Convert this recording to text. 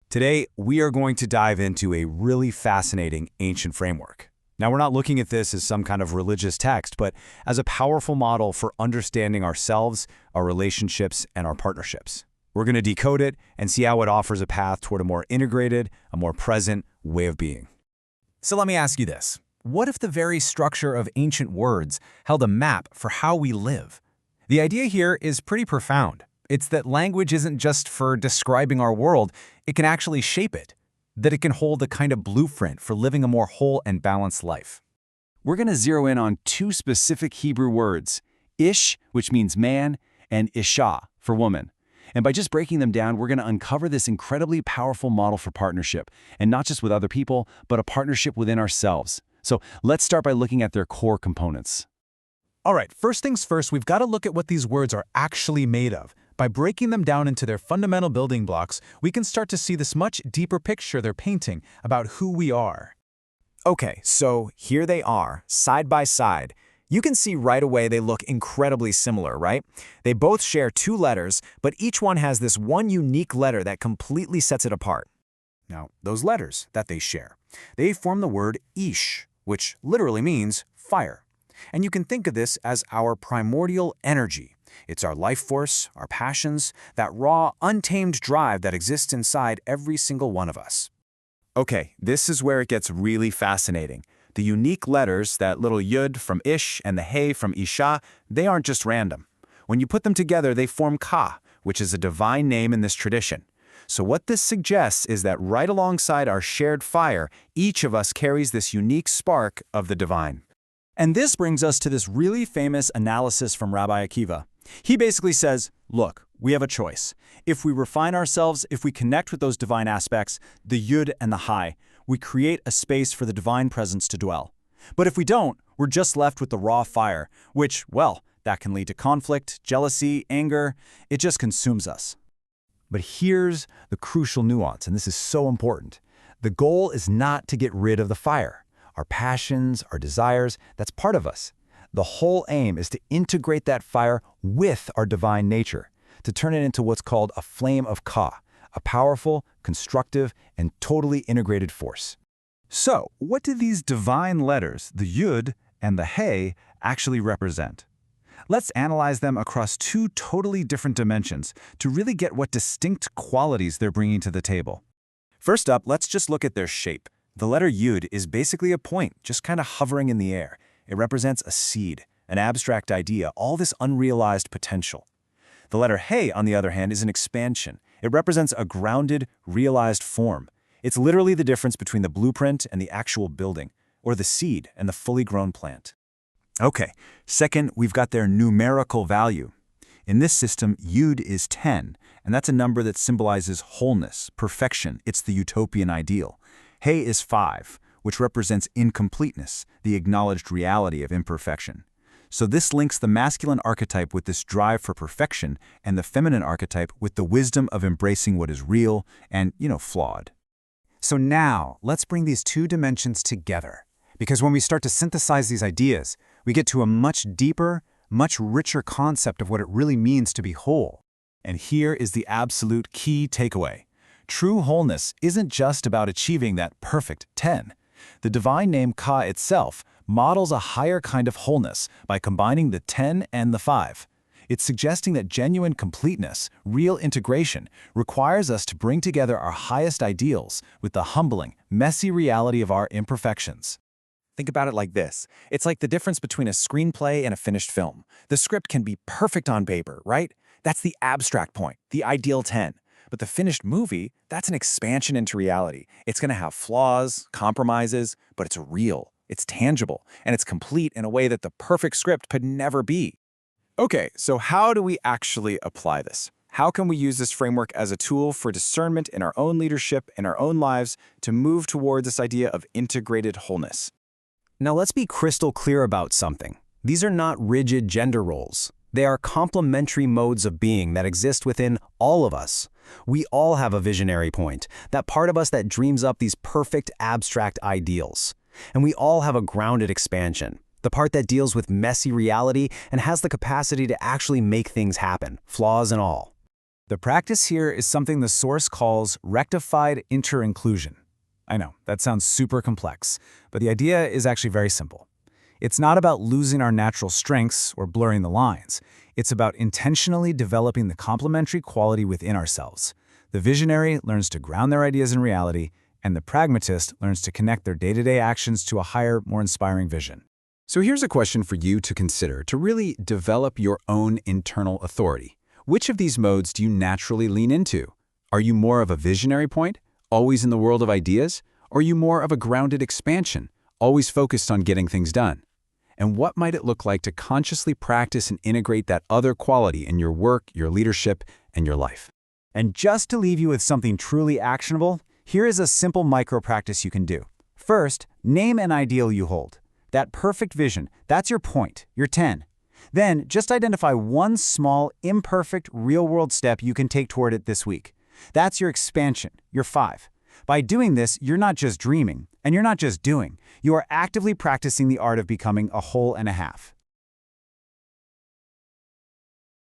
Today, we are going to dive into a really fascinating ancient framework. Now, we're not looking at this as some kind of religious text, but as a powerful model for understanding ourselves, our relationships, and our partnerships. We're going to decode it and see how it offers a path toward a more integrated, a more present way of being. So let me ask you this. What if the very structure of ancient words held a map for how we live? The idea here is pretty profound. It's that language isn't just for describing our world, it can actually shape it. That it can hold a kind of blueprint for living a more whole and balanced life. We're going to zero in on two specific Hebrew words, ish, which means man, and Ishah, for woman. And by just breaking them down, we're going to uncover this incredibly powerful model for partnership, and not just with other people, but a partnership within ourselves. So let's start by looking at their core components. All right, first things first, we've got to look at what these words are actually made of. By breaking them down into their fundamental building blocks, we can start to see this much deeper picture they're painting about who we are. Okay, so here they are, side by side. You can see right away they look incredibly similar, right? They both share two letters, but each one has this one unique letter that completely sets it apart. Now, those letters that they share, they form the word Ish, which literally means fire. And you can think of this as our primordial energy. It's our life force, our passions, that raw, untamed drive that exists inside every single one of us. Okay, this is where it gets really fascinating. The unique letters, that little yud from Ish and the hey from Ishah, they aren't just random. When you put them together, they form Ka, which is a divine name in this tradition. So what this suggests is that right alongside our shared fire, each of us carries this unique spark of the divine. And this brings us to this really famous analysis from Rabbi Akiva. He basically says, look, we have a choice. If we refine ourselves, if we connect with those divine aspects, the yud and the hai, we create a space for the divine presence to dwell. But if we don't, we're just left with the raw fire, which, well, that can lead to conflict, jealousy, anger. It just consumes us. But here's the crucial nuance, and this is so important. The goal is not to get rid of the fire. Our passions, our desires, that's part of us. The whole aim is to integrate that fire with our divine nature, to turn it into what's called a flame of Ka, a powerful, constructive, and totally integrated force. So, what do these divine letters, the Yud and the He, actually represent? Let's analyze them across two totally different dimensions to really get what distinct qualities they're bringing to the table. First up, let's just look at their shape. The letter Yud is basically a point, just kind of hovering in the air. It represents a seed, an abstract idea, all this unrealized potential. The letter He, on the other hand, is an expansion. It represents a grounded, realized form. It's literally the difference between the blueprint and the actual building, or the seed and the fully grown plant. Okay, second, we've got their numerical value. In this system, Yud is 10, and that's a number that symbolizes wholeness, perfection. It's the utopian ideal. He is 5, which represents incompleteness, the acknowledged reality of imperfection. So this links the masculine archetype with this drive for perfection and the feminine archetype with the wisdom of embracing what is real and, flawed. So now, let's bring these two dimensions together. Because when we start to synthesize these ideas, we get to a much deeper, much richer concept of what it really means to be whole. And here is the absolute key takeaway. True wholeness isn't just about achieving that perfect 10. The divine name Ka itself models a higher kind of wholeness by combining the 10 and the 5. It's suggesting that genuine completeness, real integration, requires us to bring together our highest ideals with the humbling, messy reality of our imperfections. Think about it like this. It's like the difference between a screenplay and a finished film. The script can be perfect on paper, right? That's the abstract point, the ideal 10. But the finished movie, that's an expansion into reality. It's going to have flaws, compromises, but it's real, it's tangible, and it's complete in a way that the perfect script could never be. Okay, so how do we actually apply this? How can we use this framework as a tool for discernment in our own leadership, in our own lives, to move toward this idea of integrated wholeness? Now let's be crystal clear about something. These are not rigid gender roles. They are complementary modes of being that exist within all of us. We all have a visionary point, that part of us that dreams up these perfect abstract ideals. And we all have a grounded expansion, the part that deals with messy reality and has the capacity to actually make things happen, flaws and all. The practice here is something the source calls rectified inter-inclusion. I know, that sounds super complex, but the idea is actually very simple. It's not about losing our natural strengths or blurring the lines. It's about intentionally developing the complementary quality within ourselves. The visionary learns to ground their ideas in reality, and the pragmatist learns to connect their day-to-day actions to a higher, more inspiring vision. So here's a question for you to consider to really develop your own internal authority. Which of these modes do you naturally lean into? Are you more of a visionary point, always in the world of ideas? Or are you more of a grounded expansion, always focused on getting things done? And what might it look like to consciously practice and integrate that other quality in your work, your leadership, and your life? And just to leave you with something truly actionable, here is a simple micro-practice you can do. First, name an ideal you hold. That perfect vision, that's your point, your 10. Then, just identify one small, imperfect, real-world step you can take toward it this week. That's your expansion, your 5. By doing this, you're not just dreaming, and you're not just doing. You are actively practicing the art of becoming a whole and a half.